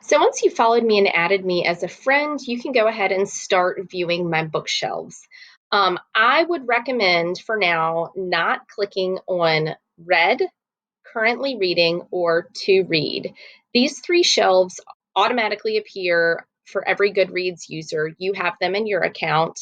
So once you followed me and added me as a friend, you can go ahead and start viewing my bookshelves. I would recommend for now not clicking on read, currently reading, or to read. These three shelves automatically appear for every Goodreads user. You have them in your account.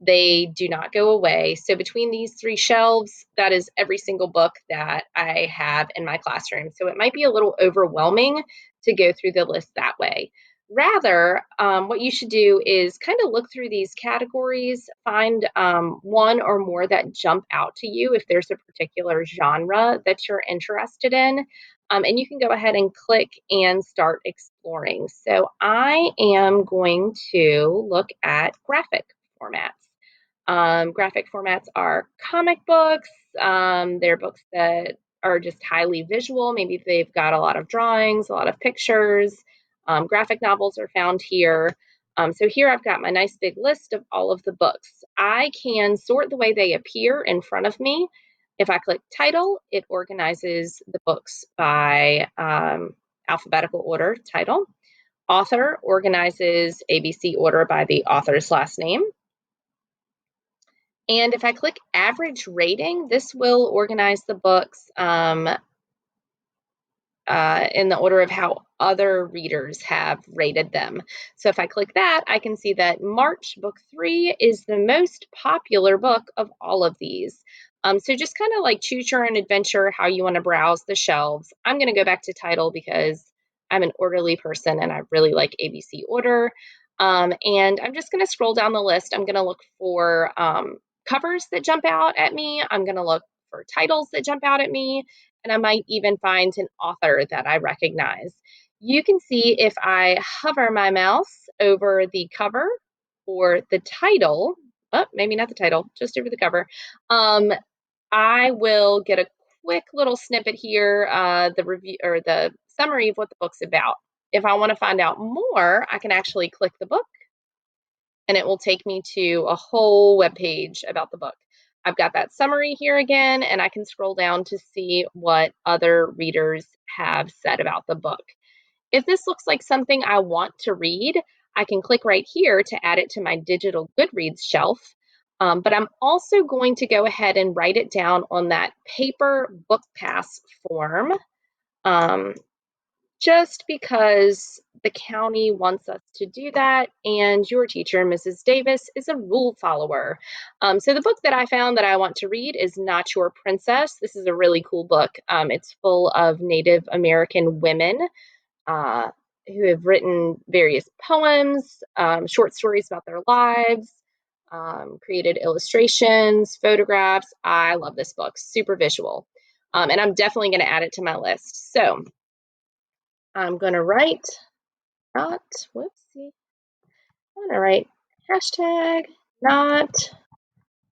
They do not go away. So between these three shelves, that is every single book that I have in my classroom. So it might be a little overwhelming to go through the list that way. Rather, what you should do is kind of look through these categories, find one or more that jump out to you if there's a particular genre that you're interested in. And you can go ahead and click and start exploring. So I am going to look at graphic formats. Graphic formats are comic books. They're books that are just highly visual. Maybe they've got a lot of drawings, a lot of pictures. Graphic novels are found here. So here I've got my nice big list of all of the books. I can sort the way they appear in front of me. If I click title, it organizes the books by alphabetical order title. Author organizes ABC order by the author's last name. And if I click average rating, this will organize the books in the order of how other readers have rated them. So if I click that, I can see that March book 3 is the most popular book of all of these. So just kind of like choose your own adventure, how you want to browse the shelves. I'm going to go back to title because I'm an orderly person and I really like ABC order. And I'm just going to scroll down the list. I'm going to look for covers that jump out at me. I'm going to look for titles that jump out at me, and I might even find an author that I recognize. You can see if I hover my mouse over the cover or the title, maybe not the title, just over the cover, I will get a quick little snippet here, the review or the summary of what the book's about. If I want to find out more, I can actually click the book and it will take me to a whole web page about the book. I've got that summary here again, and I can scroll down to see what other readers have said about the book. If this looks like something I want to read, I can click right here to add it to my digital Goodreads shelf. But I'm also going to go ahead and write it down on that paper book pass form. Just because the county wants us to do that, and your teacher, Mrs. Davis, is a rule follower. So the book that I found that I want to read is Not Your Princess. This is a really cool book. It's full of Native American women uh, who have written various poems, short stories about their lives, created illustrations, photographs. I love this book, super visual. And I'm definitely going to add it to my list. So I'm going to write whoopsie. I'm going to write hashtag not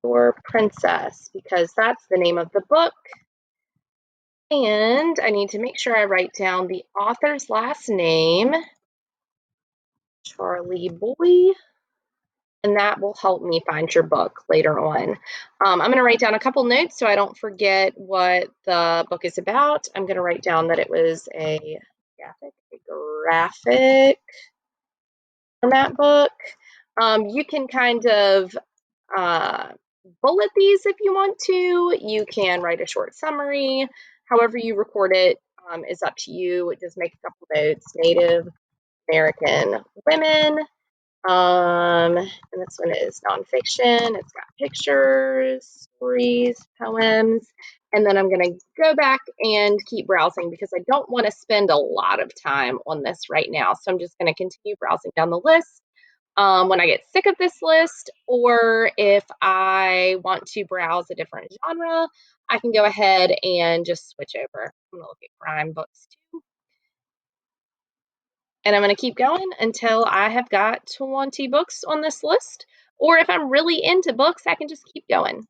your princess because that's the name of the book. And I need to make sure I write down the author's last name, Charlie Boy, and that will help me find your book later on. I'm going to write down a couple notes so I don't forget what the book is about. I'm going to write down that it was a graphic format book. You can kind of bullet these if you want to. You can write a short summary. However you record it is up to you. Just make a couple notes. Native American women. And this one is nonfiction. It's got pictures, stories, poems. And then I'm going to go back and keep browsing because I don't want to spend a lot of time on this right now. So I'm just going to continue browsing down the list. When I get sick of this list, or if I want to browse a different genre, I can go ahead and just switch over. I'm going to look at crime books too. And I'm going to keep going until I have got 20 books on this list. Or if I'm really into books, I can just keep going.